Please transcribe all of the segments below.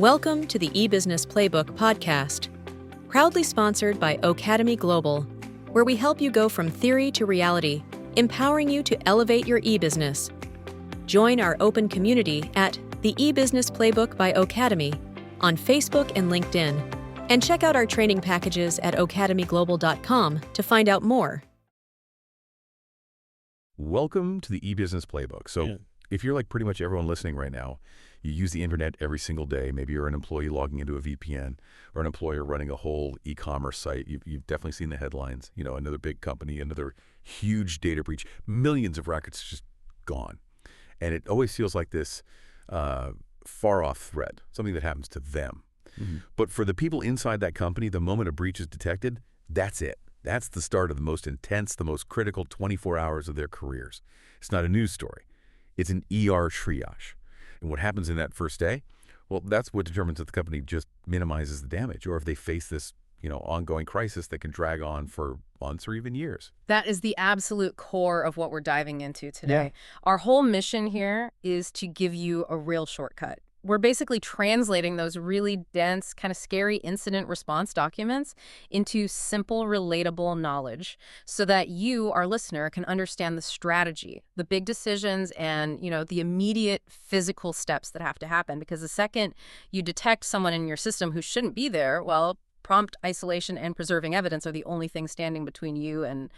Welcome to the eBusiness Playbook podcast, proudly sponsored by Ocademy Global, where we help you go from theory to reality, empowering you to elevate your e-business. Join our open community at the eBusiness Playbook by Ocademy on Facebook and LinkedIn, and check out our training packages at ocademyglobal.com to find out more. Welcome to the eBusiness Playbook. So if you're like pretty much everyone listening right now, you use the internet every single day. Maybe you're an employee logging into a VPN or an employer running a whole e-commerce site. You've definitely seen the headlines. You know, another big company, another huge data breach, millions of records just gone. And it always feels like this far-off threat, something that happens to them. Mm-hmm. But for the people inside that company, the moment a breach is detected, that's it. That's the start of the most intense, the most critical 24 hours of their careers. It's not a news story. It's an ER triage. And what happens in that first day? Well, that's what determines if the company just minimizes the damage or if they face this, ongoing crisis that can drag on for months or even years. That is the absolute core of what we're diving into today. Yeah. Our whole mission here is to give you a real shortcut. We're basically translating those really dense, kind of scary incident response documents into simple, relatable knowledge so that you, our listener, can understand the strategy, the big decisions, and, the immediate physical steps that have to happen. Because the second you detect someone in your system who shouldn't be there, well, prompt isolation and preserving evidence are the only things standing between you and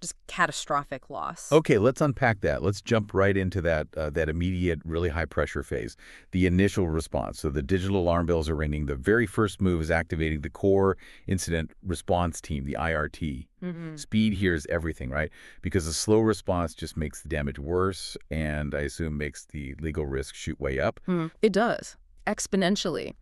just catastrophic loss. Okay, let's unpack that. Let's jump right into that immediate, really high-pressure phase, the initial response. So the digital alarm bells are ringing. The very first move is activating the core incident response team, the IRT. Mm-hmm. Speed here is everything, right? Because a slow response just makes the damage worse and I assume makes the legal risk shoot way up. It does, exponentially.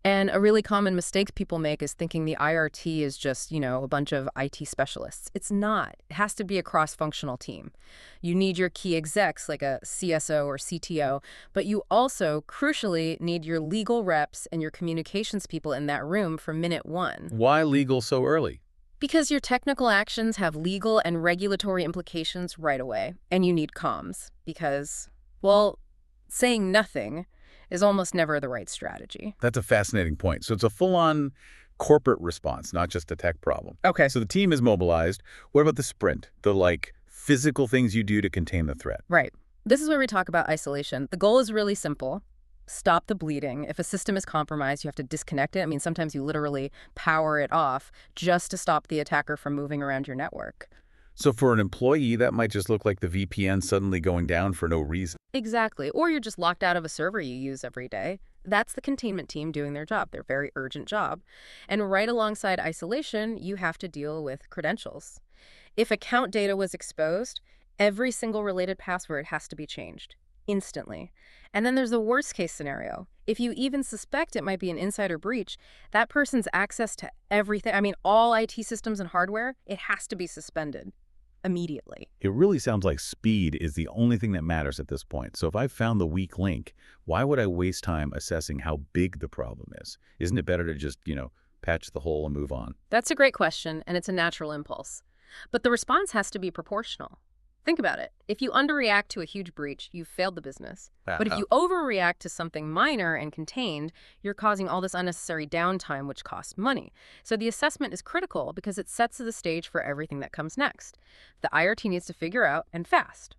And a really common mistake people make is thinking the IRT is just, a bunch of IT specialists. It's not. It has to be a cross-functional team. You need your key execs like a CSO or CTO, but you also, crucially, need your legal reps and your communications people in that room from minute one. Why legal so early? Because your technical actions have legal and regulatory implications right away, and you need comms. Because, well, saying nothing is almost never the right strategy. That's a fascinating point. So it's a full-on corporate response, not just a tech problem. Okay. So the team is mobilized. What about the sprint? The physical things you do to contain the threat? Right. This is where we talk about isolation. The goal is really simple. Stop the bleeding. If a system is compromised, you have to disconnect it. I mean, sometimes you literally power it off just to stop the attacker from moving around your network. So for an employee, that might just look like the VPN suddenly going down for no reason. Exactly. Or you're just locked out of a server you use every day. That's the containment team doing their job, their very urgent job. And right alongside isolation, you have to deal with credentials. If account data was exposed, every single related password has to be changed instantly. And then there's the worst case scenario. If you even suspect it might be an insider breach, that person's access to everything, all IT systems and hardware, it has to be suspended immediately. It really sounds like speed is the only thing that matters at this point. So if I've found the weak link, why would I waste time assessing how big the problem is? Isn't it better to just, patch the hole and move on? That's a great question, and it's a natural impulse. But the response has to be proportional. Think about it. If you underreact to a huge breach, you've failed the business. But if you overreact to something minor and contained, you're causing all this unnecessary downtime, which costs money. So the assessment is critical because it sets the stage for everything that comes next. The IRT needs to figure out, and fast,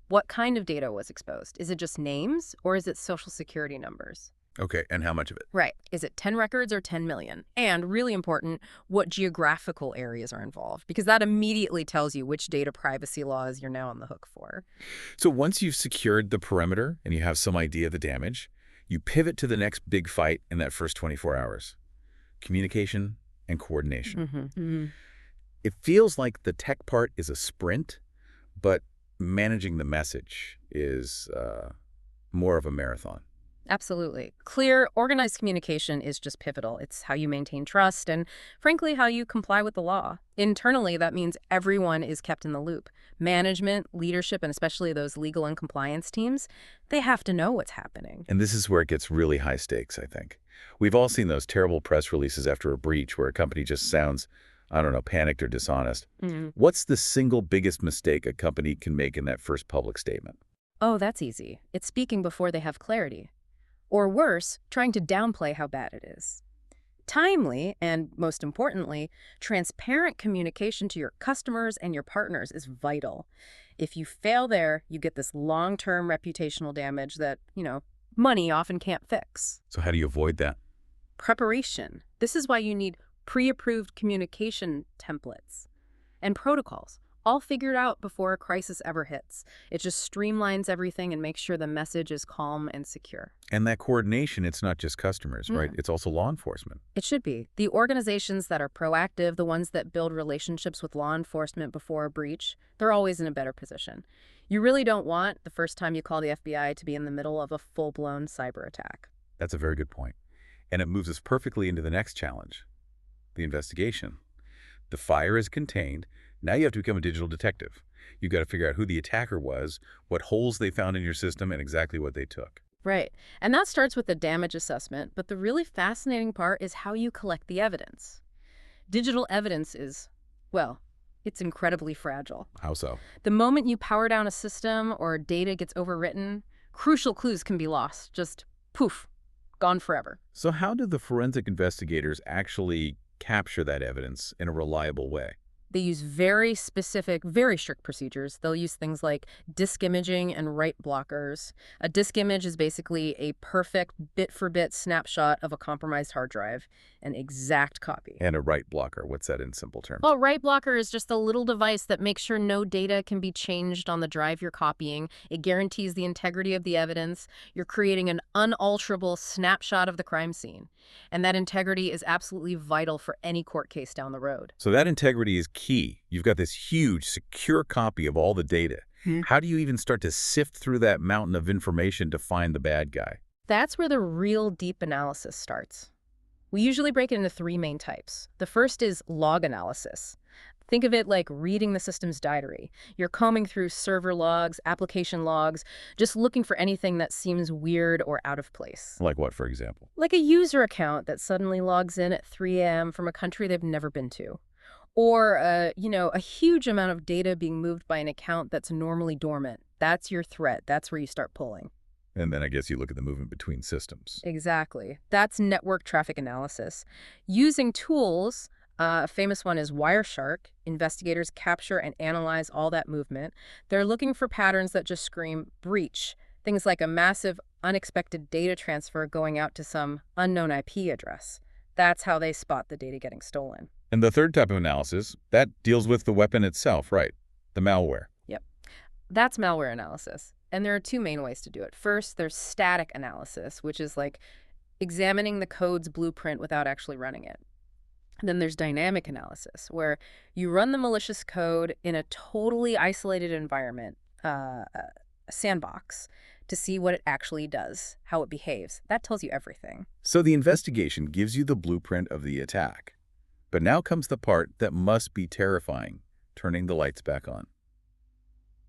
what kind of data was exposed. Is it just names, or is it social security numbers? Okay, and how much of it? Right. Is it 10 records or 10 million? And really important, what geographical areas are involved? Because that immediately tells you which data privacy laws you're now on the hook for. So once you've secured the perimeter and you have some idea of the damage, you pivot to the next big fight in that first 24 hours. Communication and coordination. Mm-hmm. Mm-hmm. It feels like the tech part is a sprint, but managing the message is more of a marathon. Absolutely. Clear, organized communication is just pivotal. It's how you maintain trust and, frankly, how you comply with the law. Internally, that means everyone is kept in the loop. Management, leadership, and especially those legal and compliance teams, they have to know what's happening. And this is where it gets really high stakes, I think. We've all seen those terrible press releases after a breach where a company just sounds, panicked or dishonest. Mm-hmm. What's the single biggest mistake a company can make in that first public statement? Oh, that's easy. It's speaking before they have clarity. Or worse, trying to downplay how bad it is. Timely, and most importantly, transparent communication to your customers and your partners is vital. If you fail there, you get this long-term reputational damage that, money often can't fix. So how do you avoid that? Preparation. This is why you need pre-approved communication templates and protocols, all figured out before a crisis ever hits. It just streamlines everything and makes sure the message is calm and secure. And that coordination, it's not just customers, right? It's also law enforcement. It should be. The organizations that are proactive, the ones that build relationships with law enforcement before a breach, they're always in a better position. You really don't want the first time you call the FBI to be in the middle of a full-blown cyber attack. That's a very good point. And it moves us perfectly into the next challenge, the investigation. The fire is contained. Now you have to become a digital detective. You've got to figure out who the attacker was, what holes they found in your system, and exactly what they took. Right. And that starts with the damage assessment, but the really fascinating part is how you collect the evidence. Digital evidence is, well, it's incredibly fragile. How so? The moment you power down a system or data gets overwritten, crucial clues can be lost. Just poof, gone forever. So how do the forensic investigators actually capture that evidence in a reliable way? They use very specific, very strict procedures. They'll use things like disk imaging and write blockers. A disk image is basically a perfect bit-for-bit snapshot of a compromised hard drive, an exact copy. And a write blocker, what's that in simple terms? Well, write blocker is just a little device that makes sure no data can be changed on the drive you're copying. It guarantees the integrity of the evidence. You're creating an unalterable snapshot of the crime scene. And that integrity is absolutely vital for any court case down the road. So that integrity is key. You've got this huge, secure copy of all the data. How do you even start to sift through that mountain of information to find the bad guy? That's where the real deep analysis starts. We usually break it into three main types. The first is log analysis. Think of it like reading the system's diary. You're combing through server logs, application logs, just looking for anything that seems weird or out of place. Like what, for example? Like a user account that suddenly logs in at 3 a.m. from a country they've never been to. Or, a huge amount of data being moved by an account that's normally dormant. That's your threat. That's where you start pulling. And then I guess you look at the movement between systems. Exactly. That's network traffic analysis. Using tools, a famous one is Wireshark. Investigators capture and analyze all that movement. They're looking for patterns that just scream breach. Things like a massive, unexpected data transfer going out to some unknown IP address. That's how they spot the data getting stolen. And the third type of analysis, that deals with the weapon itself, right? The malware. Yep. That's malware analysis. And there are two main ways to do it. First, there's static analysis, which is like examining the code's blueprint without actually running it. Then there's dynamic analysis, where you run the malicious code in a totally isolated environment, a sandbox, to see what it actually does, how it behaves. That tells you everything. So the investigation gives you the blueprint of the attack. But now comes the part that must be terrifying, turning the lights back on.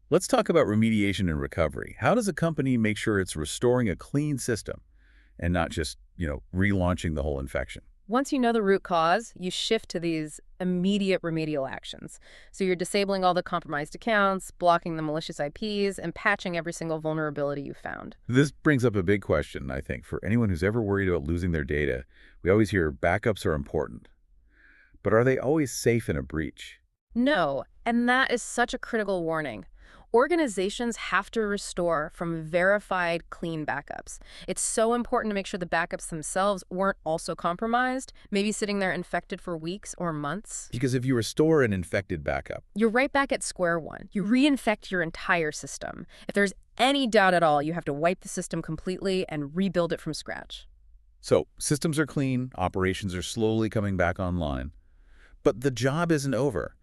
Let's talk about remediation and recovery. How does a company make sure it's restoring a clean system and not just, relaunching the whole infection? Once you know the root cause, you shift to these immediate remedial actions. So you're disabling all the compromised accounts, blocking the malicious IPs, and patching every single vulnerability you found. This brings up a big question, I think. For anyone who's ever worried about losing their data, we always hear backups are important. But are they always safe in a breach? No, and that is such a critical warning. Organizations have to restore from verified, clean backups. It's so important to make sure the backups themselves weren't also compromised, maybe sitting there infected for weeks or months. Because if you restore an infected backup, you're right back at square one. You reinfect your entire system. If there's any doubt at all, you have to wipe the system completely and rebuild it from scratch. So systems are clean, operations are slowly coming back online. But the job isn't over.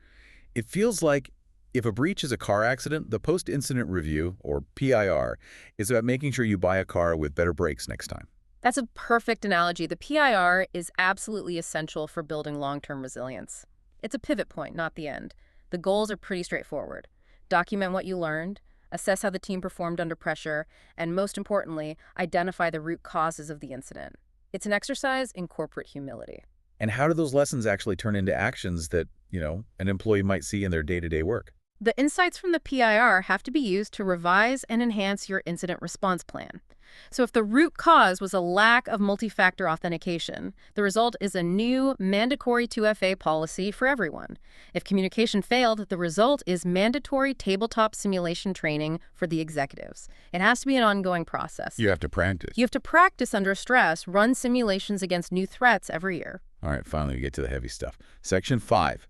It feels like if a breach is a car accident, the post-incident review, or PIR, is about making sure you buy a car with better brakes next time. That's a perfect analogy. The PIR is absolutely essential for building long-term resilience. It's a pivot point, not the end. The goals are pretty straightforward. Document what you learned, assess how the team performed under pressure, and most importantly, identify the root causes of the incident. It's an exercise in corporate humility. And how do those lessons actually turn into actions that, an employee might see in their day-to-day work? The insights from the PIR have to be used to revise and enhance your incident response plan. So if the root cause was a lack of multi-factor authentication, the result is a new mandatory 2FA policy for everyone. If communication failed, the result is mandatory tabletop simulation training for the executives. It has to be an ongoing process. You have to practice. You have to practice under stress, run simulations against new threats every year. All right, finally we get to the heavy stuff. Section 5,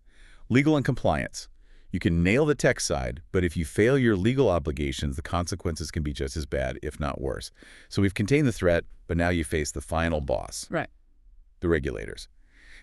legal and compliance. You can nail the tech side, but if you fail your legal obligations, the consequences can be just as bad, if not worse. So we've contained the threat, but now you face the final boss. Right. The regulators.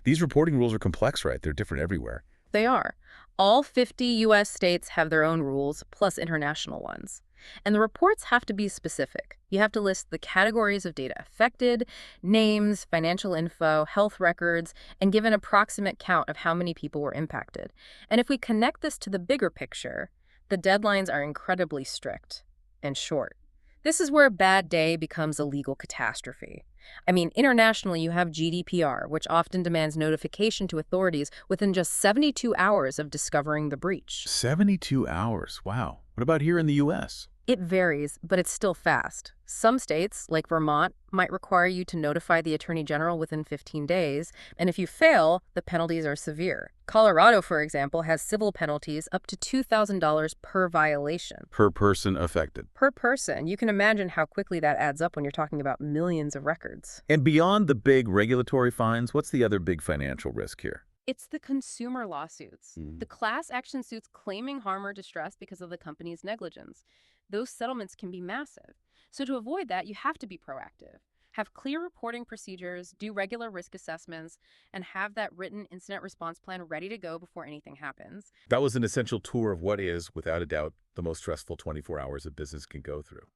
These reporting rules are complex, right? They're different everywhere. They are. All 50 U.S. states have their own rules, plus international ones. And the reports have to be specific. You have to list the categories of data affected, names, financial info, health records, and give an approximate count of how many people were impacted. And if we connect this to the bigger picture, the deadlines are incredibly strict and short. This is where a bad day becomes a legal catastrophe. I mean, internationally, you have GDPR, which often demands notification to authorities within just 72 hours of discovering the breach. 72 hours. Wow. What about here in the U.S.? It varies, but it's still fast. Some states, like Vermont, might require you to notify the Attorney General within 15 days, and if you fail, the penalties are severe. Colorado, for example, has civil penalties up to $2,000 per violation. Per person affected. Per person. You can imagine how quickly that adds up when you're talking about millions of records. And beyond the big regulatory fines, what's the other big financial risk here? It's the consumer lawsuits, the class action suits claiming harm or distress because of the company's negligence. Those settlements can be massive. So to avoid that, you have to be proactive. Have clear reporting procedures, do regular risk assessments, and have that written incident response plan ready to go before anything happens. That was an essential tour of what is, without a doubt, the most stressful 24 hours a business can go through.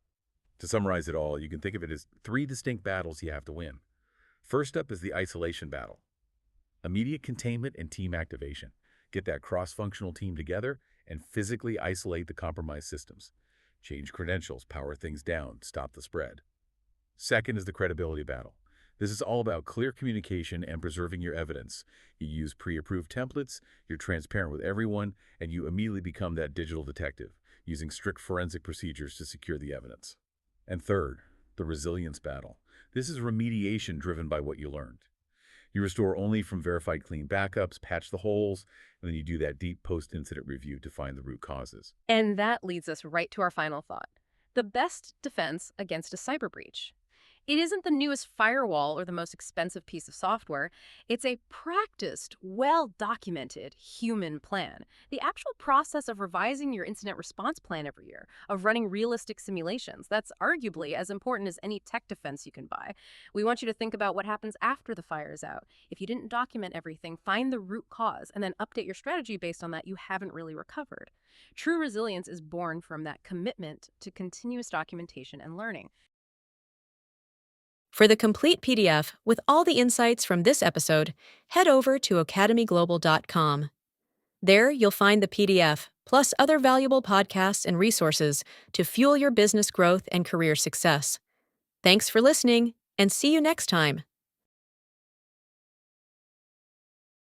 To summarize it all, you can think of it as 3 distinct battles you have to win. First up is the isolation battle. Immediate containment and team activation. Get that cross-functional team together and physically isolate the compromised systems. Change credentials, power things down, stop the spread. Second is the credibility battle. This is all about clear communication and preserving your evidence. You use pre-approved templates, you're transparent with everyone, and you immediately become that digital detective, using strict forensic procedures to secure the evidence. And third, the resilience battle. This is remediation driven by what you learned. You restore only from verified clean backups, patch the holes, and then you do that deep post-incident review to find the root causes. And that leads us right to our final thought. The best defense against a cyber breach. It isn't the newest firewall or the most expensive piece of software. It's a practiced, well-documented human plan. The actual process of revising your incident response plan every year, of running realistic simulations, that's arguably as important as any tech defense you can buy. We want you to think about what happens after the fire is out. If you didn't document everything, find the root cause and then update your strategy based on that. You haven't really recovered. True resilience is born from that commitment to continuous documentation and learning. For the complete PDF with all the insights from this episode, head over to academyglobal.com. There, you'll find the PDF, plus other valuable podcasts and resources to fuel your business growth and career success. Thanks for listening, and see you next time.